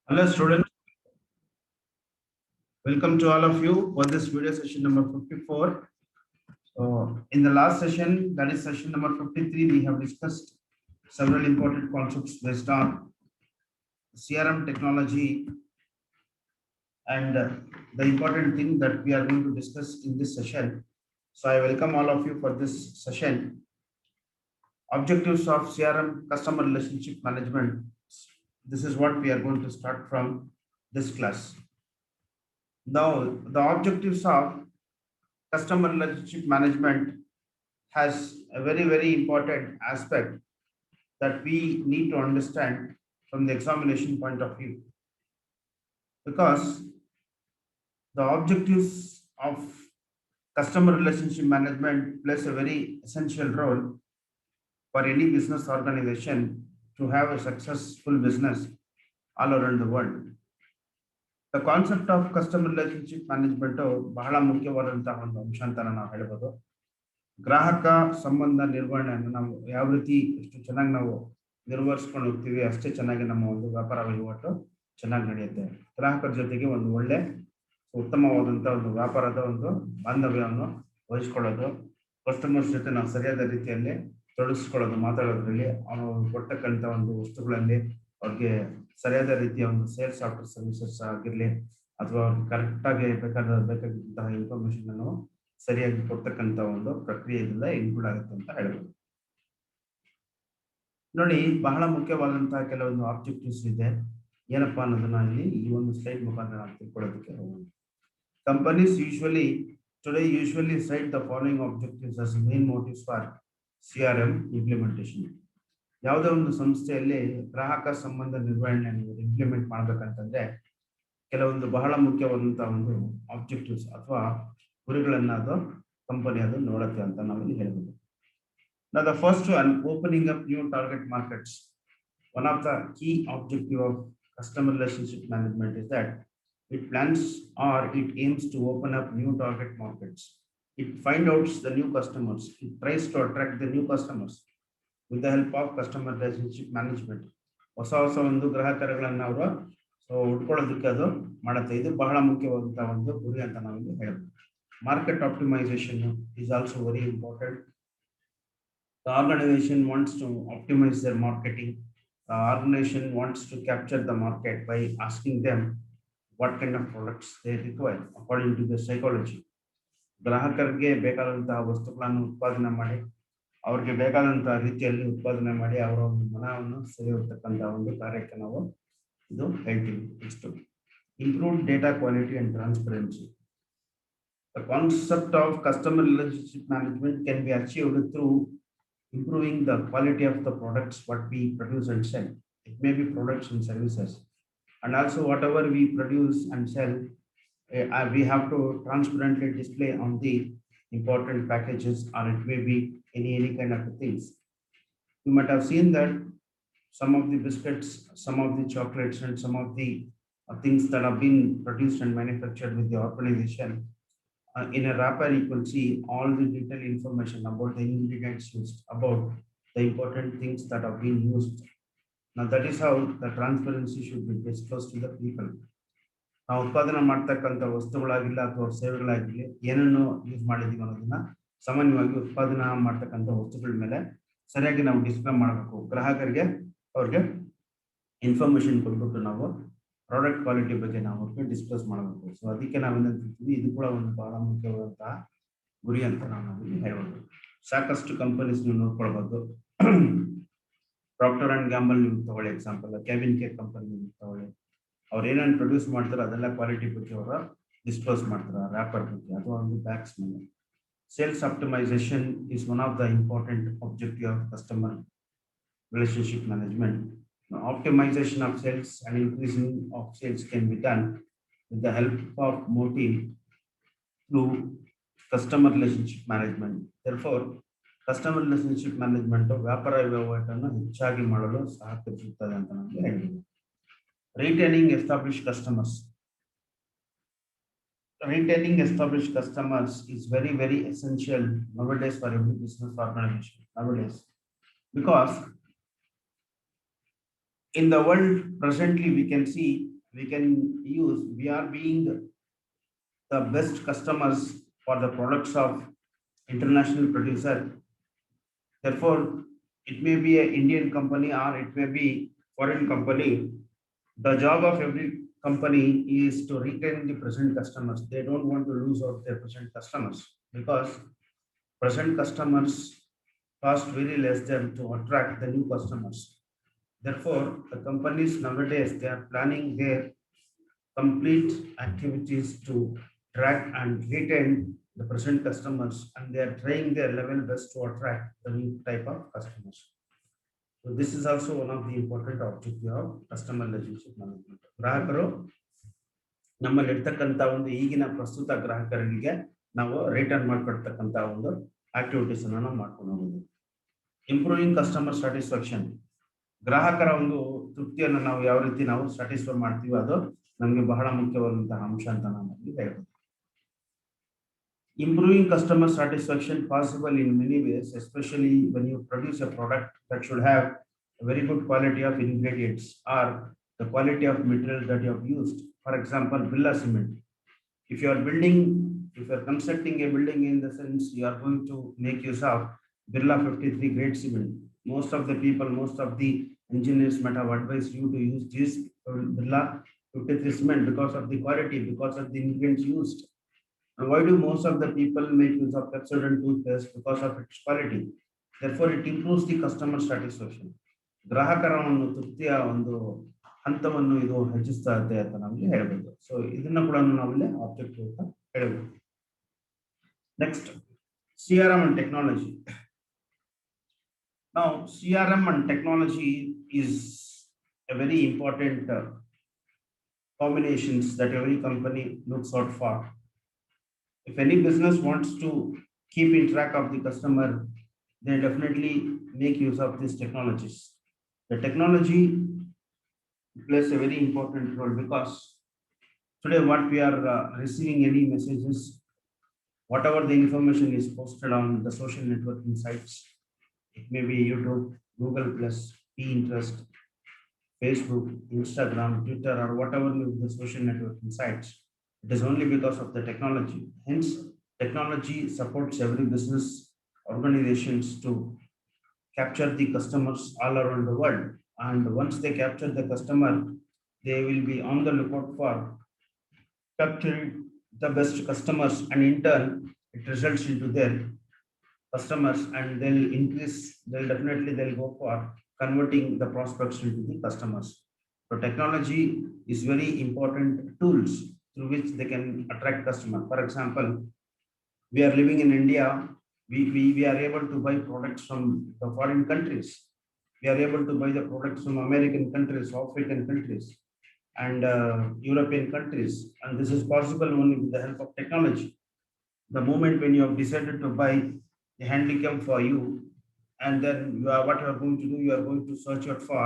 Hello students, welcome to all of you for this video session number 54. So in the last session, that is session number 53, we have discussed several important concepts based on CRM technology and the important thing that we are going to discuss in this session. So I welcome all of you for this session. Objectives of CRM customer relationship management. This is what we are going to start from this class. Now, the objectives of customer relationship management has a very important aspect that we need to understand from the examination point of view, because the objectives of customer relationship management plays a very essential role for any business organization to have a successful business all around the world. The concept of customer relationship management ಬಹಳ ಮುಖ್ಯವಾದಂತಹ ಒಂದು ಅಂಶ ಅಂತ ನಾವು ಹೇಳ್ಬೋದು. ಗ್ರಾಹಕ ಸಂಬಂಧ ನಿರ್ವಹಣೆಯನ್ನು ನಾವು ಯಾವ ರೀತಿ ಎಷ್ಟು ಚೆನ್ನಾಗಿ ನಾವು ನಿರ್ವಹಿಸ್ಕೊಂಡು ಹೋಗ್ತೀವಿ, ಅಷ್ಟೇ ಚೆನ್ನಾಗಿ ನಮ್ಮ ಒಂದು ವ್ಯಾಪಾರ ವಹಿವಾಟು ಚೆನ್ನಾಗಿ ನಡೆಯುತ್ತೆ. ಗ್ರಾಹಕರ ಜೊತೆಗೆ ಒಂದು ಒಳ್ಳೆ ಉತ್ತಮವಾದಂಥ ಒಂದು ವ್ಯಾಪಾರದ ಒಂದು ಬಾಂಧವ್ಯವನ್ನು ವಹಿಸ್ಕೊಳ್ಳೋದು, ಕಸ್ಟಮರ್ಸ್ ಜೊತೆ ನಾವು ಸರಿಯಾದ ರೀತಿಯಲ್ಲಿ ತೊಡಗಿಸ್ಕೊಳ್ಳೋದು, ಮಾತಾಡೋದ್ರಲ್ಲಿ ಅವರು ಕೊಡ್ತಕ್ಕಂಥ ಒಂದು ವಸ್ತುಗಳಲ್ಲಿ ಅವ್ರಿಗೆ ಸರಿಯಾದ ರೀತಿಯ ಒಂದು ಸೇಲ್ಸ್ ಆಫ್ಟರ್ ಸರ್ವಿಸಸ್ ಆಗಿರಲಿ, ಅಥವಾ ಕರೆಕ್ಟಾಗಿ ಬೇಕಾಗಿದ್ದಂತಹ ಇನ್ಫಾರ್ಮೇಶನ್ ಅನ್ನು ಸರಿಯಾಗಿ ಕೊಡ್ತಕ್ಕಂಥ ಒಂದು ಪ್ರಕ್ರಿಯೆಯಿಂದ ಇನ್ಕ್ಲೂಡ್ ಆಗುತ್ತೆ ಅಂತ ಹೇಳ್ಬೋದು. ನೋಡಿ, ಬಹಳ ಮುಖ್ಯವಾದಂತಹ ಕೆಲವೊಂದು ಆಬ್ಜೆಕ್ಟಿವ್ಸ್ ಇದೆ. ಏನಪ್ಪಾ ಅನ್ನೋದನ್ನ ಇಲ್ಲಿ ಈ ಒಂದು ಸ್ಲೈಡ್ ಮುಖಾಂತರ ನಾವು ತಿಳ್ಕೊಳ್ಳೋದಕ್ಕೆ ಹೋಗೋಣ. Companies usually site the following objectives as main motives for CRM implementation. ಯಾವುದೇ ಒಂದು ಸಂಸ್ಥೆಯಲ್ಲಿ ಗ್ರಾಹಕ ಸಂಬಂಧ ನಿರ್ವಹಣೆಯನ್ನು ಇಂಪ್ಲಿಮೆಂಟ್ ಮಾಡ್ಬೇಕಂತಂದ್ರೆ ಕೆಲವೊಂದು ಬಹಳ ಮುಖ್ಯವಾದಂತಹ ಒಂದು ಆಬ್ಜೆಕ್ಟಿವ್ಸ್ ಅಥವಾ ಗುರಿಗಳನ್ನ ಅದು ಕಂಪನಿ ಅದು ನೋಡುತ್ತೆ ಅಂತ ನಾವಿಲ್ಲಿ ಹೇಳ್ಬೋದು. Now the first one, opening up new target markets. One of the key objective of customer relationship management is that it plans or it aims to open up new target markets. It finds out the new customers. It tries to attract the new customers with the help of customer relationship management. ಹೊಸ ಒಂದು ಗ್ರಾಹಕರುಗಳನ್ನ ಅವರು ಉಟ್ಕೊಳ್ಳೋದಕ್ಕೆ ಅದು ಮಾಡುತ್ತೆ. ಇದು ಬಹಳ ಮುಖ್ಯವಾದಂತಹ ಒಂದು ಗುರಿ ಅಂತ ನಾವಿಲ್ಲಿ ಹೇಳ್ಬೋದು. Market optimization is also very important. The organization wants to optimize their marketing. The organization wants to capture the market by asking them what kind of products they require according to the psychology. ಗ್ರಾಹಕರಿಗೆ ಬೇಕಾದಂತಹ ವಸ್ತುಗಳನ್ನು ಉತ್ಪಾದನೆ ಮಾಡಿ, ಅವ್ರಿಗೆ ಬೇಕಾದಂತಹ ರೀತಿಯಲ್ಲಿ ಉತ್ಪಾದನೆ ಮಾಡಿ ಅವರ ಒಂದು ಮನವನ್ನು ಸೆಳೆಯತಕ್ಕಂತಹ ಒಂದು ಕಾರ್ಯಕ್ಕೆ ನಾವು ಇದು ಹೇಳ್ತೀವಿ. Next, improve data quality and transparency. The concept of customer relationship management can be achieved through improving the quality of the products what we produce and sell. It may be products and services, and also whatever we produce and sell, we have to transparently display on the important packages, or it may be any kind of things. You might have seen that some of the biscuits, some of the chocolates, and some of the things that have been produced and manufactured with the organization. In a wrapper, you will see all the detailed information about the ingredients used, about the important things that have been used. Now that is how the transparency should be disclosed to the people. ನಾವು ಉತ್ಪಾದನೆ ಮಾಡ್ತಕ್ಕಂಥ ವಸ್ತುಗಳಾಗಿಲ್ಲ ಅಥವಾ ಸೇವೆಗಳಾಗಿರಲಿ, ಏನನ್ನು use ಮಾಡಿದೀವಿ ಅನ್ನೋದನ್ನ ಸಾಮಾನ್ಯವಾಗಿ ಉತ್ಪಾದನಾ ಮಾಡ್ತಕ್ಕಂಥ ವಸ್ತುಗಳ ಮೇಲೆ ಸರಿಯಾಗಿ ನಾವು ಡಿಸ್ಪ್ಲೇ ಮಾಡಬೇಕು. ಗ್ರಾಹಕರಿಗೆ ಅವ್ರಿಗೆ ಇನ್ಫಾರ್ಮೇಶನ್ ಕೊಟ್ಬಿಟ್ಟು ನಾವು ಪ್ರಾಡಕ್ಟ್ ಕ್ವಾಲಿಟಿ ಬಗ್ಗೆ ನಾವು ಅವ್ರಿಗೆ ಡಿಸ್ಕಸ್ ಮಾಡಬೇಕು. ಸೊ ಅದಕ್ಕೆ ನಾವೇನಂತೀವಿ, ಇದು ಕೂಡ ಒಂದು ಬಹಳ ಮುಖ್ಯವಾದಂತಹ ಗುರಿ ಅಂತ ನಾವು ಇಲ್ಲಿ ಹೇಳ್ಬೋದು. ಸಾಕಷ್ಟು ಕಂಪನೀಸ್ ನೀವು ನೋಡ್ಕೊಳ್ಬಹುದು. ಪ್ರಾಕ್ಟರ್ ಅಂಡ್ ಗ್ಯಾಂಬಲ್ ನೀವು ತಗೊಳ್ಳಿ ಎಕ್ಸಾಂಪಲ್, ಕೆವಿನ್ ಕೇಕ್ ಕಂಪನಿ ನೀವು ತಗೊಳ್ಳಿ. ಅವ್ರು ಏನೇನು ಪ್ರೊಡ್ಯೂಸ್ ಮಾಡ್ತಾರೆ ಅದೆಲ್ಲ ಕ್ವಾಲಿಟಿ ಬಗ್ಗೆ ಅವರು ಡಿಸ್ಕ್ಲೋಸ್ ಮಾಡ್ತಾರೆ, ರ್ಯಾಪರ್ ಬಗ್ಗೆ ಅಥವಾ ಒಂದು ಬ್ಯಾಗ್ಸ್ ಮೇಲೆ. Sales optimisation is one of the important objective of customer relationship management. Now, optimization of sales and increasing of sales can be done with the help of motive through customer relationship management. Therefore, customer relationship management ವ್ಯಾಪಾರ ವಹಿವಾಟನ್ನು ಹೆಚ್ಚಾಗಿ ಮಾಡಲು ಸಹಕರಿಸುತ್ತದೆ ಅಂತ ನಮಗೆ ಹೇಳ್ಬೋದು. Retaining established customers. Retaining established customers is very essential nowadays for every business organization nowadays, because in the world presently we can see we can use, we are being the best customers for the products of international producer. Therefore, it may be an Indian company or it may be foreign company. The job of every company is to retain the present customers. They don't want to lose out their present customers because present customers cost very less than to attract the new customers. Therefore, the companies nowadays they are planning their complete activities to track and retain the present customers, and they are trying their level best to attract the new type of customers. So this is also one of the important objective of customer relationship management. ಗ್ರಾಹಕರು ನಮ್ಮಲ್ಲಿ ಇರ್ತಕ್ಕಂಥ ಒಂದು ಈಗಿನ ಪ್ರಸ್ತುತ ಗ್ರಾಹಕರಿಗೆ ನಾವು return ಮಾಡ್ಕೊಡ್ತಕ್ಕಂಥ ಒಂದು activities ಅನ್ನು ನಾವು ಮಾಡ್ಕೊಂಡು ಹೋಗೋದು. ಇಂಪ್ರೂವಿಂಗ್ ಕಸ್ಟಮರ್ ಸ್ಯಾಟಿಸ್ಫ್ಯಾಕ್ಷನ್, ಗ್ರಾಹಕರ ಒಂದು ತೃಪ್ತಿಯನ್ನು ನಾವು ಯಾವ ರೀತಿ ನಾವು ಸ್ಯಾಟಿಸ್ಫೈ ಮಾಡ್ತೀವಿ ಅದು ನಮಗೆ ಬಹಳ ಮುಖ್ಯವಾದಂತಹ ಅಂಶ ಅಂತ ನಾನು ಹೇಳ್ಬೋದು. Improving customer satisfaction possible in many ways, especially when you produce a product that should have a very good quality of ingredients or the quality of material that you have used. For example, Birla cement. If you are building, if you are constructing a building, in the sense you are going to make use of Birla 53 grade cement. Most of the people, most of the engineers might have advised you to use this Birla 53 cement because of the quality, because of the ingredients used. And why do most of the people make use of Pepsodent toothpaste? Because of its quality. Therefore, it improves the customer satisfaction. ಗ್ರಾಹಕರ ಒಂದು ತೃಪ್ತಿಯ ಒಂದು ಹಂತವನ್ನು ಇದು ಹೆಚ್ಚಿಸ್ತಾ ಇದೆ ಅಂತ ನಮಗೆ ಹೇಳ್ಬೋದು. So ಇದನ್ನ ಕೂಡ ನಾವಿಲ್ಲಿ ಆಬ್ಜೆಕ್ಟಿವ್ ಅಂತ ಹೇಳ್ಬೋದು. Next, CRM and technology. Now, CRM and technology is a very important combinations that every company looks out for. If any business wants to keep in track of the customer, they definitely make use of these technologies. The technology plays a very important role because today what we are receiving any messages, whatever the information is posted on the social networking sites, it may be YouTube, Google Plus, Pinterest, Facebook, Instagram, Twitter, or whatever the social networking sites. It is only because of the technology. Hence, technology supports every business organizations to capture the customers all around the world. And once they capture the customer, they will be on the lookout for capturing the best customers, and in turn, it results into their customers, and they'll definitely they'll go for converting the prospects into the customers. So technology is very important tools through which they can attract customer. For example, we are living in India, we are able to buy products from the foreign countries. We are able to buy the products from American countries, African countries, and European countries. And this is possible only with the help of technology. The moment when you have decided to buy the handicap for you, and then what you are going to do, you are going to search out for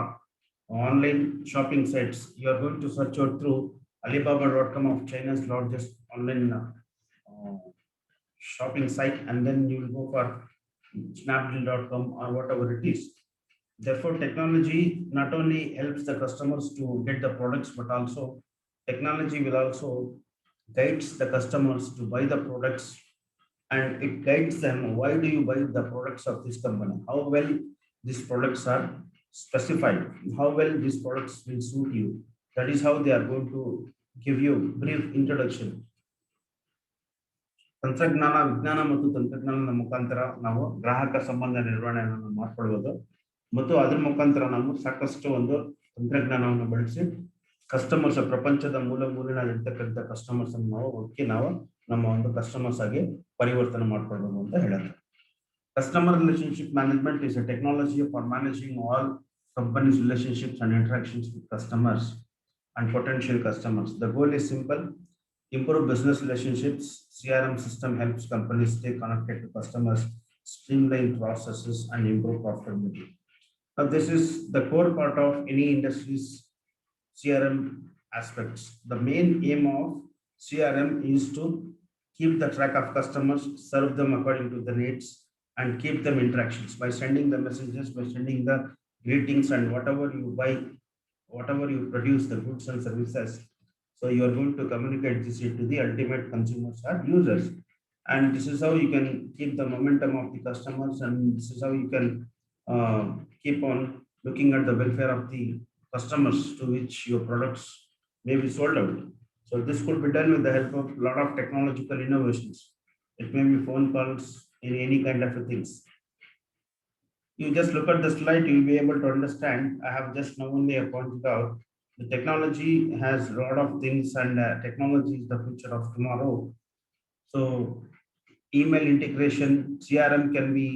online shopping sites. You are going to search out through Alibaba.com of China's largest online shopping site, and then you will go for Snapdeal.com or whatever it is. Therefore, technology not only helps the customers to get the products, but also technology will also guides the customers to buy the products, and it guides them. Why do you buy the products of this company? How well these products are specified? How well these products will suit you? That is how they are going to give you brief introduction. ತಂತ್ರಜ್ಞಾನ, ವಿಜ್ಞಾನ ಮತ್ತು ತಂತ್ರಜ್ಞಾನದ ಮುಖಾಂತರ ನಾವು ಗ್ರಾಹಕ ಸಂಬಂಧ ನಿರ್ವಹಣೆಯನ್ನು ಮಾಡ್ಕೊಳ್ಬೋದು, ಮತ್ತು ಅದ್ರ ಮುಖಾಂತರ ನಾವು ಸಾಕಷ್ಟು ಒಂದು ತಂತ್ರಜ್ಞಾನವನ್ನು ಬಳಸಿ ಕಸ್ಟಮರ್ಸ್, ಪ್ರಪಂಚದ ಮೂಲೆಯಲ್ಲಿರ್ತಕ್ಕಂಥ ಕಸ್ಟಮರ್ಸ್ ಅನ್ನು ನಾವು ಒಟ್ಟಿಗೆ ನಾವು ನಮ್ಮ ಒಂದು ಕಸ್ಟಮರ್ಸ್ ಆಗಿ ಪರಿವರ್ತನೆ ಮಾಡ್ಕೊಳ್ಬೋದು ಅಂತ ಹೇಳುತ್ತೆ. Customer relationship management is a technology for managing all companies' relationships and interactions with customers and potential customers. The goal is simple: improve business relationships. CRM system helps companies stay connected to customers, streamline processes, and improve profitability. Now, this is the core part of any industry's CRM aspects. The main aim of CRM is to keep the track of customers, serve them according to the needs, and keep them interactions by sending the messages, by sending the greetings, and whatever you buy, whatever you produce, the goods and services. So you are going to communicate this to the ultimate consumers or users. And this is how you can keep the momentum of the customers, and this is how you can keep on looking at the welfare of the customers to which your products may be sold out. So this could be done with the help of a lot of technological innovations. It may be phone calls in any kind of a things. You just look at the slide, you'll be able to understand. I have just now only pointed out the technology has a lot of things, and technology is the future of tomorrow. So email integration, CRM can be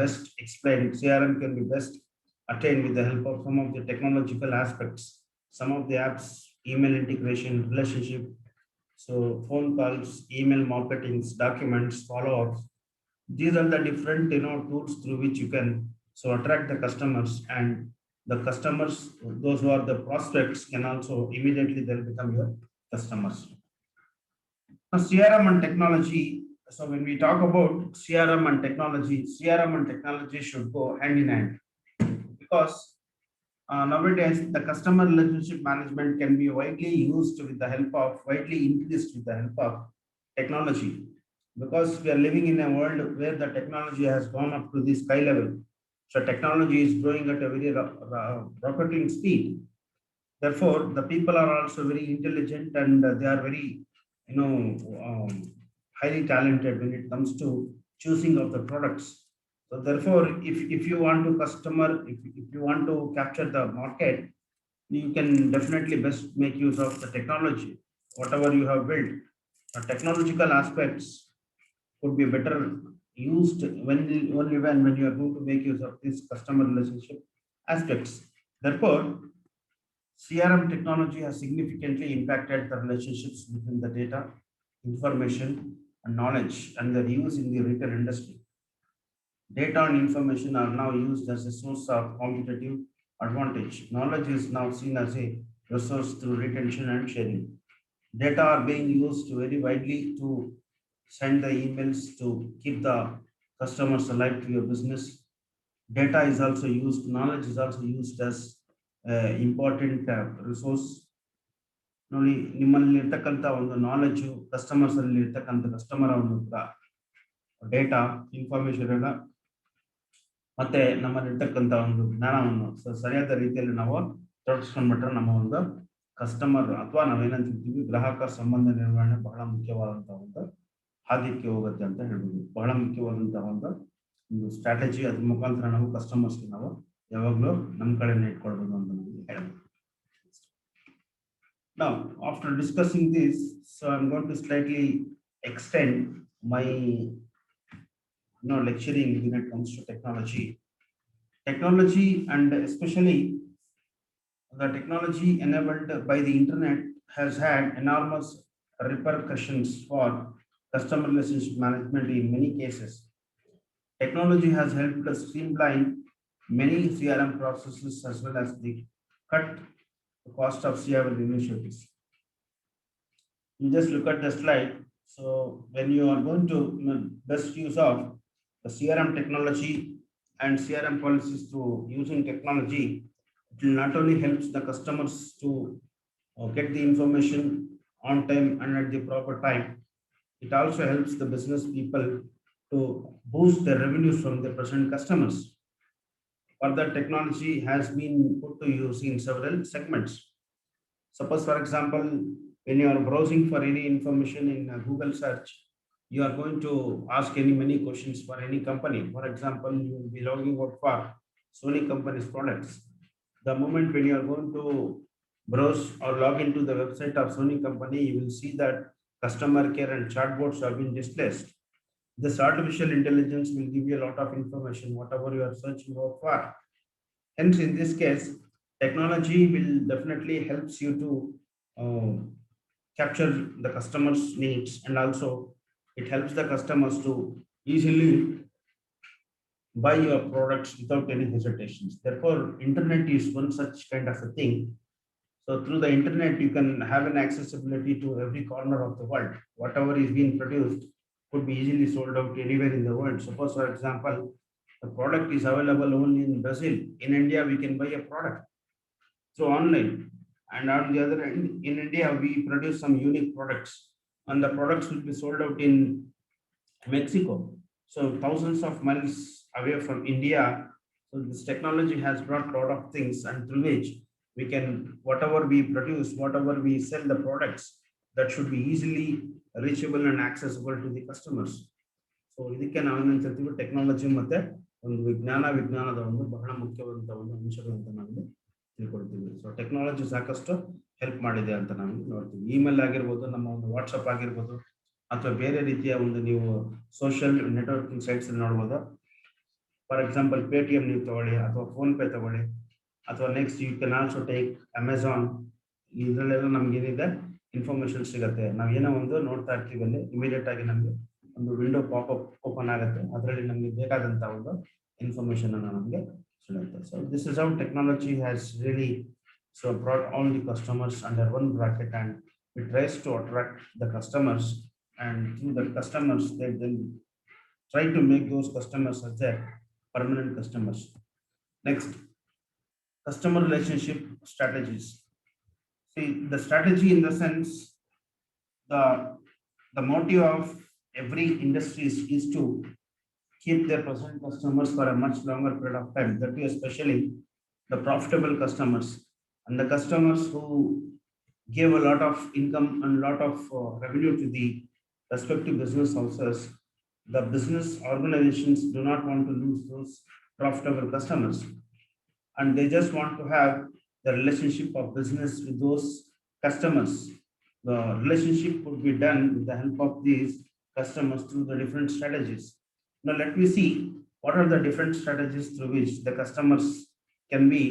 best explained. CRM can be best attained with the help of some of the technological aspects. Some of the apps, email integration, relationship, so phone calls, email marketings, documents, follow-ups. These are the different tools through which you can so attract the customers, and the customers, those who are the prospects, can also immediately they'll become your customers. Now, CRM and technology. So when we talk about CRM and technology should go hand in hand, because nowadays the customer relationship management can be widely increased with the help of technology, because we are living in a world where the technology has gone up to the sky level. So technology is growing at a very rocketing speed. Therefore, the people are also very intelligent, and they are very, you know, highly talented when it comes to choosing of the products. So therefore, if you want to if you want to capture the market, you can definitely best make use of the technology, whatever you have built. Technological aspects could be better used when you are going to make use of this customer relationship aspects. Therefore, CRM technology has significantly impacted the relationships between the data, information, and knowledge, and their use in the retail industry. Data and information are now used as a source of competitive advantage. Knowledge is now seen as a resource through retention and sharing. Data are being used very widely to send the emails to keep the customers alive to your business. Data is also used, knowledge is also used as important resource. ನೋಡಿ, ನಿಮ್ಮಲ್ಲಿ ಇರ್ತಕ್ಕಂಥ ಒಂದು knowledge, customers ಅಲ್ಲಿ ಇರ್ತಕ್ಕಂಥ customer ಒಂದು data information ಎಲ್ಲ, ಮತ್ತೆ ನಮ್ಮಲ್ಲಿರ್ತಕ್ಕಂಥ ಒಂದು ಜ್ಞಾನವನ್ನು ಸರಿಯಾದ ರೀತಿಯಲ್ಲಿ ನಾವು ತೊಡಗಿಸ್ಕೊಂಡ್ಬಿಟ್ರೆ ನಮ್ಮ ಒಂದು ಕಸ್ಟಮರ್ ಅಥವಾ ನಾವೇನಂತಿರ್ತೀವಿ ಗ್ರಾಹಕ ಸಂಬಂಧ ನಿರ್ವಹಣೆ ಬಹಳ ಮುಖ್ಯವಾದಂತಹ ಒಂದು ಹಾದಿಕ್ಕೆ ಹೋಗುತ್ತೆ ಅಂತ ಹೇಳ್ಬೋದು. ಬಹಳ ಮುಖ್ಯವಾದಂತಹ ಒಂದು ಸ್ಟ್ರಾಟಜಿ, ಅದ್ರ ಮುಖಾಂತರ ನಾವು ಕಸ್ಟಮರ್ಸ್ಗೆ ನಾವು ಯಾವಾಗಲೂ ನಮ್ಮ ಕಡೆನೇ ಇಟ್ಕೊಳ್ಬೋದು ಅಂತ ನಮಗೆ ಹೇಳ್ಬೋದು. Now, after discussing this, so I'm going to slightly extend my lecturing when it comes to technology. Technology, and especially the technology enabled by the internet, has had enormous repercussions for customer relationship management in many cases. Technology has helped us streamline many CRM processes as well as the cut the cost of CRM initiatives. You just look at the slide. So when you are going to best use of the CRM technology and CRM policies through using technology, it will not only helps the customers to get the information on time and at the proper time, it also helps the business people to boost their revenues from the present customers. Further, technology has been put to use in several segments. Suppose, for example, when you are browsing for any information in Google search, you are going to ask many questions for any company. For example, you will be logging out for Sony company's products. The moment when you are going to browse or log into the website of Sony company, you will see that customer care and chatbots have been displaced. This artificial intelligence will give you a lot of information, whatever you are searching out for. Hence, in this case, technology will definitely helps you to capture the customer's needs, and also it helps the customers to easily buy your products without any hesitations. Therefore, internet is one such kind of a thing. So through the internet, you can have an accessibility to every corner of the world. Whatever is being produced could be easily sold out anywhere in the world. Suppose, for example, the product is available only in Brazil. In India, we can buy a product. through online. And on the other end, in India, we produce some unique products, and the products will be sold out in Mexico. So thousands of miles away from India. So this technology has brought a lot of things, and through which we can, whatever we produce, whatever we sell the products, that should be easily reachable and accessible to the customers. So ಇದಕ್ಕೆ ನಾವೇನಂತ ಹೇಳ್ತೀವಿ, technology ಮತ್ತೆ ಒಂದು ವಿಜ್ಞಾನದ ಒಂದು ಬಹಳ ಮುಖ್ಯವಾದಂತಹ ಒಂದು ಅಂಶಗಳು ಅಂತ ನಾವು ತಿಳ್ಕೊಳ್ತೀವಿ. ಸೊ ಟೆಕ್ನಾಲಜಿ ಸಾಕಷ್ಟು ಹೆಲ್ಪ್ ಮಾಡಿದೆ ಅಂತ ನಾವು ನೋಡ್ತೀವಿ. ಇಮೇಲ್ ಆಗಿರ್ಬೋದು, ನಮ್ಮ ಒಂದು ವಾಟ್ಸಪ್ ಆಗಿರ್ಬೋದು, ಅಥವಾ ಬೇರೆ ರೀತಿಯ ಒಂದು ನೀವು ಸೋಷಿಯಲ್ ನೆಟ್ವರ್ಕಿಂಗ್ ಸೈಟ್ಸ್ ನೋಡ್ಬೋದು. ಫಾರ್ ಎಕ್ಸಾಂಪಲ್ ಪೇಟಿಎಂ ನೀವು ತಗೊಳ್ಳಿ, ಅಥವಾ ಫೋನ್ ಪೇ ತಗೊಳ್ಳಿ, ಅಥವಾ next you can also take Amazon. ಇದರಲ್ಲೆಲ್ಲ ನಮ್ಗೆ ಏನಿದೆ ಇನ್ಫಾರ್ಮೇಶನ್ ಸಿಗುತ್ತೆ. ನಾವು ಏನೋ ಒಂದು ನೋಡ್ತಾ ಇರ್ತೀವಿ, ಅಲ್ಲಿ ಇಮಿಡಿಯೇಟ್ ಆಗಿ ನಮಗೆ ಒಂದು ವಿಂಡೋ ಪಾಪಪ್ ಓಪನ್ ಆಗುತ್ತೆ, ಅದರಲ್ಲಿ ನಮಗೆ ಬೇಕಾದಂತ ಒಂದು ಇನ್ಫಾರ್ಮೇಶನ್ ಅನ್ನು ನಮಗೆ ಸಿಗುತ್ತೆ. So this is how technology has really so brought all the customers under one bracket, and it tries to attract the customers, and through the customers they then try to make those customers as their permanent customers. Next, customer relationship strategies. See, the strategy in the sense, the the motive of every industry is to keep their present customers for a much longer period of time, that is especially the profitable customers, and the customers who give a lot of income and lot of revenue to the respective business houses. The business organizations do not want to lose those profitable customers, and they just want to have the relationship of business with those customers. The relationship could be done with the help of these customers through the different strategies. Now let me see what are the different strategies through which the customers can be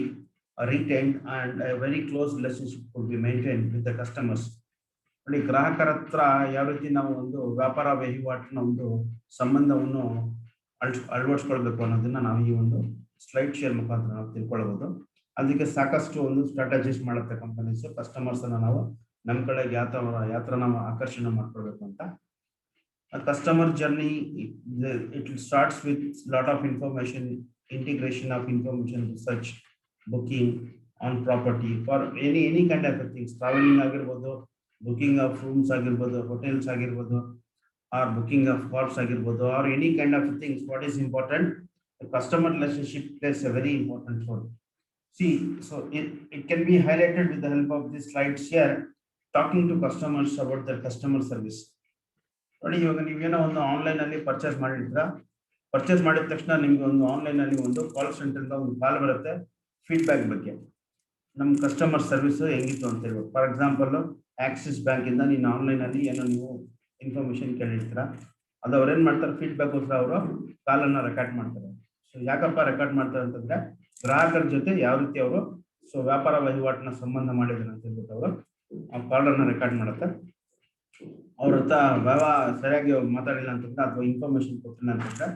retained and a very close relationship could be maintained with the customers. ನೋಡಿ, ಗ್ರಾಹಕರ ಹತ್ರ ಯಾವ ರೀತಿ ನಾವು ಒಂದು ವ್ಯಾಪಾರ ವಹಿವಾಟಿನ ಒಂದು ಸಂಬಂಧವನ್ನು ಅಳವಡಿಸ್ಕೊಳ್ಬೇಕು ಅನ್ನೋದನ್ನ ನಾವು ಈ ಒಂದು ಸ್ಲೈಡ್ ಶೇರ್ ಮುಖಾಂತರ ನಾವು ತಿಳ್ಕೊಳ್ಬಹುದು. ಅದಕ್ಕೆ ಸಾಕಷ್ಟು ಒಂದು ಸ್ಟ್ರಾಟಜೀಸ್ ಮಾಡುತ್ತೆ ಕಂಪನೀಸ್, ಕಸ್ಟಮರ್ಸ್ ಅನ್ನ ನಾವು ನಮ್ಮ ಕಡೆಗೆ ಯಾವ ತರ ನಾವು ಆಕರ್ಷಣೆ ಮಾಡ್ಕೊಳ್ಬೇಕು ಅಂತ. Customer journey, it starts with lot of information, integration of information research, booking on property for any kind of things, traveling ಆಗಿರ್ಬೋದು, booking of rooms ಆಗಿರ್ಬೋದು, hotels ಆಗಿರ್ಬೋದು, or booking of cars ಆಗಿರ್ಬೋದು, or any kind of things. What is important? The customer relationship plays a very important role. See, so it can be highlighted with the help of these slides here, talking to customers about their customer service. ನೋಡಿ, ಇವಾಗ ನೀವೇನೋ ಒಂದು online ಅಲ್ಲಿ purchase ಮಾಡಿರ್ತೀರಾ, purchase ಮಾಡಿದ ತಕ್ಷಣ ನಿಮ್ಗೆ ಒಂದು online ಅಲ್ಲಿ ಒಂದು ಕಾಲ್ ಸೆಂಟರ್ ಇಂದ ಒಂದು ಕಾಲ್ ಬರುತ್ತೆ ಫೀಡ್ಬ್ಯಾಕ್ ಬಗ್ಗೆ, ನಮ್ಮ ಕಸ್ಟಮರ್ ಸರ್ವಿಸ್ ಹೆಂಗಿತ್ತು ಅಂತ ಹೇಳ್ಬೇಕು. ಫಾರ್ ಎಕ್ಸಾಂಪಲ್, ಆಕ್ಸಿಸ್ ಬ್ಯಾಂಕ್ ಇಂದ ನೀನು ಆನ್ಲೈನ್ ಅಲ್ಲಿ ಏನೋ ನೀವು ಇನ್ಫಾರ್ಮೇಶನ್ ಕೇಳಿರ್ತೀರಾ, ಅದು ಅವ್ರು ಏನ್ ಮಾಡ್ತಾರೆ, ಫೀಡ್ಬ್ಯಾಕ್ ಗೋಸ್ಕರ ಅವರು ಕಾಲನ್ನ ರೆಕಾರ್ಡ್ ಮಾಡ್ತಾರೆ. ಸೊ ಯಾಕಪ್ಪ ರೆಕಾರ್ಡ್ ಮಾಡ್ತಾರೆ ಅಂತಂದ್ರೆ, ಗ್ರಾಹಕರ ಜೊತೆ ಯಾವ ರೀತಿ ಅವರು ಸೊ ವ್ಯಾಪಾರ ವಹಿವಾಟಿನ ಸಂಬಂಧ ಮಾಡಿದ್ರು ಅಂತ ಹೇಳ್ಬಿಟ್ಟು ಅವರು ಆ ಕಾಲನ್ನ ರೆಕಾರ್ಡ್ ಮಾಡುತ್ತೆ. ಅವ್ರ ಹತ್ರ ಸರಿಯಾಗಿ ಮಾತಾಡಿಲ್ಲ ಅಂತಂದ್ರೆ, ಅಥವಾ ಇನ್ಫಾರ್ಮೇಶನ್ ಕೊಟ್ಟಿಲ್ಲ ಅಂತಂದ್ರೆ,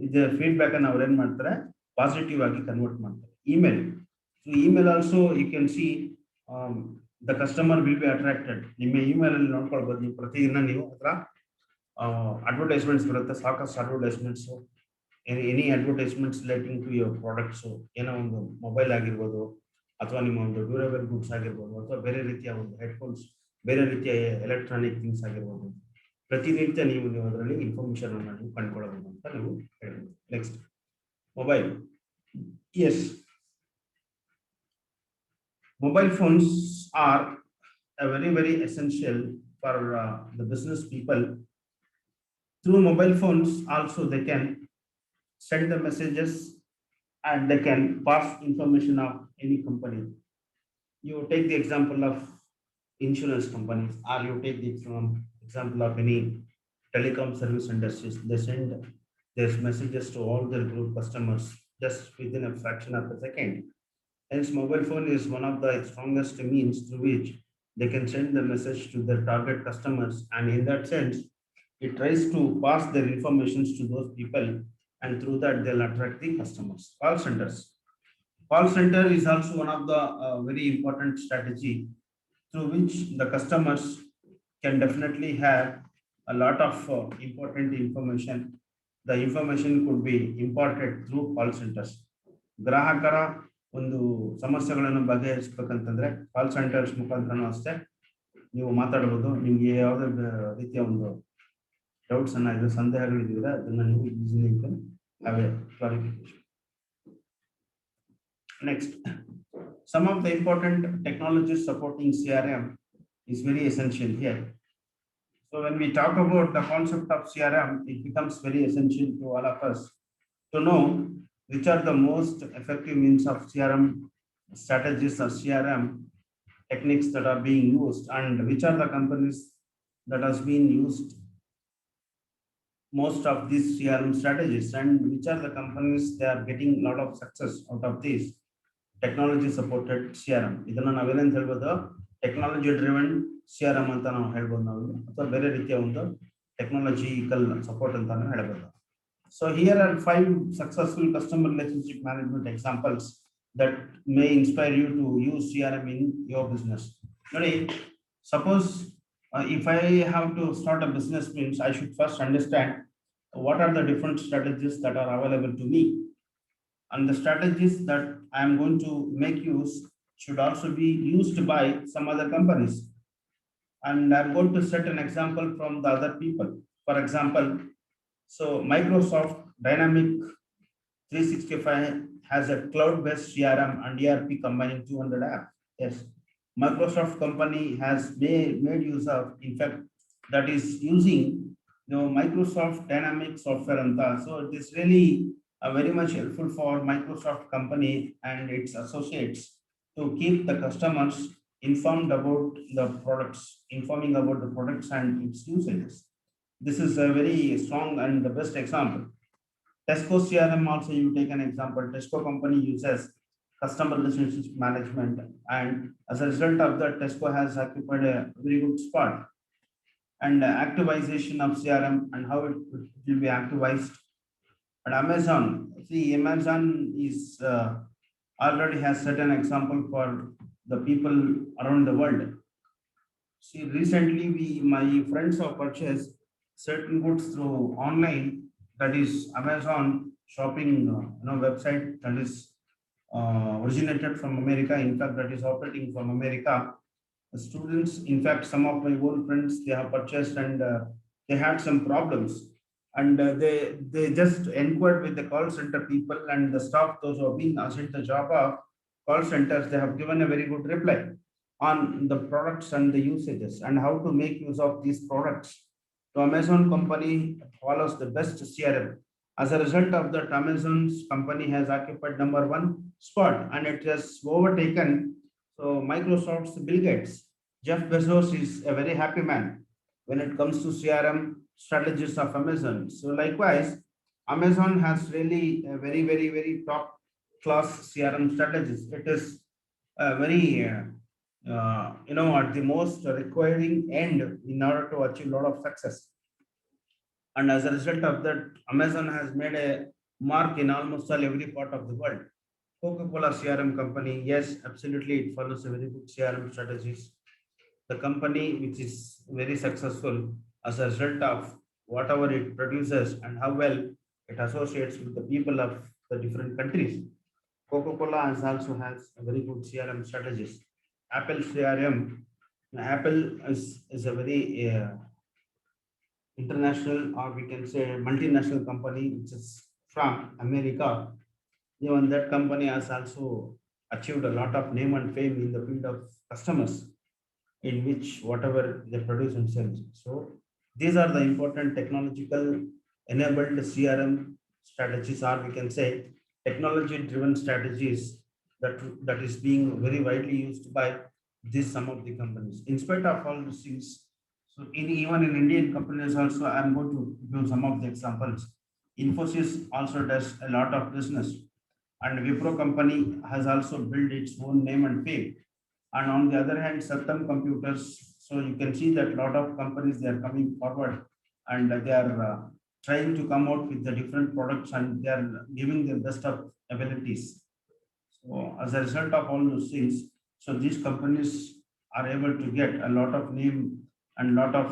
ಇದೇ ಫೀಡ್ಬ್ಯಾಕ್ ಅನ್ನು ಅವ್ರು ಏನ್ ಮಾಡ್ತಾರೆ, ಪಾಸಿಟಿವ್ ಆಗಿ ಕನ್ವರ್ಟ್ ಮಾಡ್ತಾರೆ. Email, email also you can see the customer will be attracted. ನಿಮ್ಮ ಇಮೇಲ್ ಅಲ್ಲಿ ನೋಡ್ಕೊಳ್ಬಹುದು, ನೀವು ಪ್ರತಿದಿನ ನೀವು ಹತ್ರ ಅಡ್ವರ್ಟೈಸ್ಮೆಂಟ್ಸ್ ಬರುತ್ತೆ, ಸಾಕಷ್ಟು advertisements, any advertisements relating to your products, ಏನೋ ಒಂದು ಮೊಬೈಲ್ ಆಗಿರ್ಬೋದು, ಅಥವಾ ನಿಮ್ಮ ಒಂದು ಡ್ಯೂರೇಬಲ್ ಗುಡ್ಸ್ ಆಗಿರ್ಬೋದು, ಅಥವಾ ಬೇರೆ ರೀತಿಯ ಒಂದು ಹೆಡ್ಫೋನ್ಸ್, ಬೇರೆ ರೀತಿಯ ಎಲೆಕ್ಟ್ರಾನಿಕ್ ಥಿಂಗ್ಸ್ ಆಗಿರ್ಬೋದು, ಪ್ರತಿನಿತ್ಯ ನೀವು ಅದರಲ್ಲಿ ಇನ್ಫಾರ್ಮೇಶನ್ ಅನ್ನು ನೀವು ಕಂಡುಕೊಳ್ಳಬಹುದು ಅಂತ ನೀವು ಹೇಳ್ಬೋದು. Next, mobile. Yes, mobile phones are a very essential for the business people. Through mobile phones also they can send the messages, and they can pass information of any company. You take the example of insurance companies, or you take the example of any telecom service industries. They send their messages to all their group customers just within a fraction of a second. Hence, mobile phone is one of the strongest means through which they can send the message to their target customers, and in that sense, it tries to pass their informations to those people, and through that they'll attract the customers. Call centers. Call center is also one of the very important strategy through which the customers can definitely have a lot of important information. The information could be imparted through call centers. ಗ್ರಾಹಕರ ಒಂದು ಸಮಸ್ಯೆಗಳನ್ನು ಬಗೆಹರಿಸಬೇಕಂತಂದ್ರೆ ಕಾಲ್ centres ಮುಖಾಂತರನೂ ಅಷ್ಟೇ ನೀವು ಮಾತಾಡಬಹುದು. ನಿಮ್ಗೆ ಯಾವುದೇ ರೀತಿಯ ಒಂದು doubts ಅನ್ನ ಇದೆ, ಸಂದೇಹಗಳಿದ್ರೆ ಅದನ್ನ ನೀವು easily have a clarification. Next, some of the important technologies supporting CRM is very essential here. So when we talk about the concept of CRM, it becomes very essential to all of us to know which are the most effective means of CRM strategies or CRM techniques that are being used, and which are the companies that has been used most of these CRM strategies, and which are the companies they are getting a lot of success out of these technology supported CRM. ಇದನ್ನ ನಾವೇನಂತ ಹೇಳ್ಬೋದು, technology driven CRM ಅಂತ ನಾವು ಹೇಳ್ಬೋದು ನಾವು, ಅಥವಾ ಬೇರೆ ರೀತಿಯ ಒಂದು ಟೆಕ್ನಾಲಜಿಕಲ್ ಸಪೋರ್ಟ್ ಅಂತಾನು ಹೇಳ್ಬೋದು. So here are 5 successful customer relationship management examples that may inspire you to use CRM in your business. ನೋಡಿ, suppose if I have to start a business, means I should first understand what are the different strategies that are available to me, and the strategies that I am going to make use should also be used by some other companies. And I'm going to set an example from the other people. For example, so Microsoft Dynamic 365 has a cloud-based CRM and ERP combining 200 apps. Yes, Microsoft company has made use of, in fact, that is using Microsoft Dynamic software and that. So it is really very much helpful for Microsoft company and its associates to keep the customers informed about the products, informing about the products and its usages. This is a very strong and the best example. Tesco CRM also, you take an example. Tesco company uses customer relationship management, and as a result of that, Tesco has occupied a very good spot. And activization of CRM and how it will be activized. And Amazon, see, Amazon is already has set an example for the people around the world. See, recently my friends have purchased certain goods through online, that is Amazon shopping website that is originated from America. In fact, that is operating from America. The students, in fact, some of my old friends, they have purchased and they had some problems, and they just inquired with the call center people and the staff, those who have been assigned the job of call centers. They have given a very good reply on the products and the usages and how to make use of these products. So Amazon company follows the best CRM. As a result of that, Amazon's company has occupied #1 spot, and it has overtaken Microsoft's Bill Gates. Jeff Bezos is a very happy man when it comes to CRM strategies of Amazon. So likewise, Amazon has really a very, very, very top class CRM strategies. It is very at the most requiring end in order to achieve a lot of success. And as a result of that, Amazon has made a mark in almost all every part of the world. Coca-Cola CRM company, yes, absolutely, it follows a very good CRM strategies. The company which is very successful as a result of whatever it produces and how well it associates with the people of the different countries. Coca-Cola also has a very good CRM strategies. Apple CRM, Apple is a very international, or we can say multinational company, which is from America. Even that company has also achieved a lot of name and fame in the field of customers, in which whatever they produce and sell. So these are the important technological enabled CRM strategies, or we can say technology driven strategies that is being very widely used by these some of the companies. In spite of all these things, so even in Indian companies also, I'm going to give some of the examples. Infosys also does a lot of business, and Wipro company has also built its own name and fame. And on the other hand, Satyam Computers, so you can see that a lot of companies, they are coming forward, and they are trying to come out with the different products, and they are giving their best of abilities. So as a result of all those things, so these companies are able to get a lot of name and lot of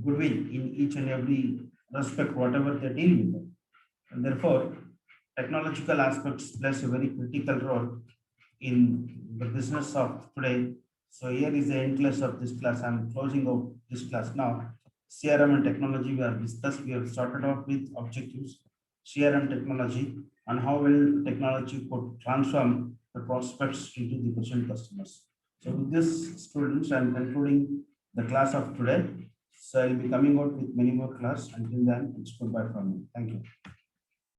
goodwill in each and every respect, whatever they deal with. And therefore, technological aspects plays a very critical role in the business of today. So here is the end class of this class. I'm closing out this class now. CRM and technology we have discussed. We have started off with objectives, CRM technology, and how will technology could transform the prospects into the potential customers. So with this, students, I'm concluding the class of today. So I'll be coming out with many more class. Until then, it's goodbye from me. Thank you.